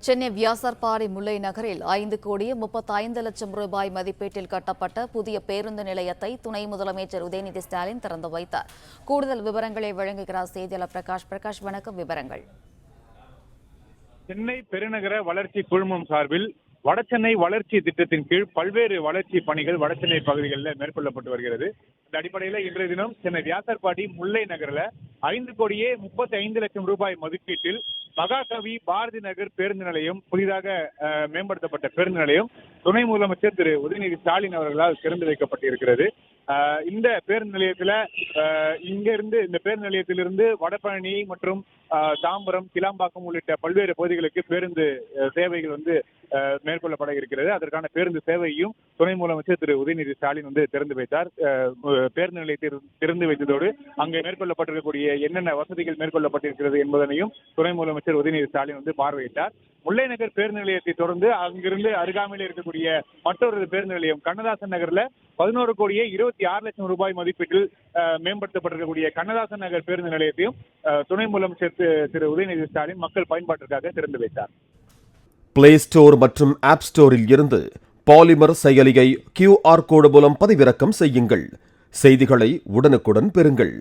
சென்னை வியாசர்பாடி முல்லை நகரில் 5,35,00,000 ரூபாய் மதிப்பீட்டில் கட்டப்பட்ட புதிய பேருந்து நிலையத்தை துணை முதலமைச்சர் உதயநிதி ஸ்டாலின் திறந்து வைத்தார். கூடுதல் விவரங்களை வழங்குகிறார் செய்தியாளர் பிரகாஷ். பிரகாஷ், வணக்கம். விவரங்கள். சென்னை பெருநகர வளர்ச்சி குழுமம் சார்பில் வடசென்னை வளர்ச்சி திட்டத்தின் கீழ் பல்வேறு வளர்ச்சி பணிகள் வடசென்னை பகுதிகளில் மேற்கொள்ளப்பட்டு வருகிறது. இந்த அடிப்படையில் இன்றைய தினம் சென்னை வியாசர்பாடி முல்லை நகரில் 5,35,00,000 ரூபாய் மதிப்பீட்டில் மகாகவி பாரதி நகர் பேருந்து நிலையம் புதிதாக மேம்படுத்தப்பட்ட பேருந்து நிலையம் துணை முதலமைச்சர் திரு உதயநிதி ஸ்டாலின் அவர்களால் திறந்து வைக்கப்பட்டிருக்கிறது. இந்த பேருந்து நிலையத்தில் இந்த பேருந்து நிலையத்திலிருந்து வடபழனி மற்றும் தாம்பரம், கிளாம்பாக்கம் உள்ளிட்ட பல்வேறு பகுதிகளுக்கு பேருந்து சேவைகள் மேற்கொள்ளப்பட இருக்கிறது. அதற்கான பேருந்து சேவையையும் துணை முதலமைச்சர் திரு உதயநிதி ஸ்டாலின் திறந்து வைத்தார். பேருந்து நிலையத்தை திறந்து வைத்ததோடு அங்கே மேற்கொள்ளப்பட்டிருக்கக்கூடிய என்னென்ன வசதிகள் மேற்கொள்ளப்பட்டிருக்கிறது என்பதனையும் துணை முதலமைச்சர் உதயநிதி ஸ்டாலின் பார்வையிட்டார். முல்லை நகர் பேருந்து நிலையத்தை தொடர்ந்து அங்கிருந்து அருகாமையில் இருக்கக்கூடிய மற்றொரு பேருந்து நிலையம் கண்ணதாசன் நகர்ல 11,26,00,000 ரூபாய் மதிப்பீட்டில் மேம்படுத்தப்பட்டிருக்கக்கூடிய கண்ணதாசன் நகர் பேருந்து நிலையத்தையும் துணை முதலமைச்சர் திரு உதயநிதி ஸ்டாலின் மக்கள் பயன்பாட்டிற்காக திறந்து வைத்தார். பிளே ஸ்டோர் மற்றும் ஆப் ஸ்டோரில் இருந்து பாலிமர் செயலியை QR கோடு மூலம் பதிவிறக்கம் செய்யுங்கள். செய்திகளை உடனுக்குடன் பெறுங்கள்.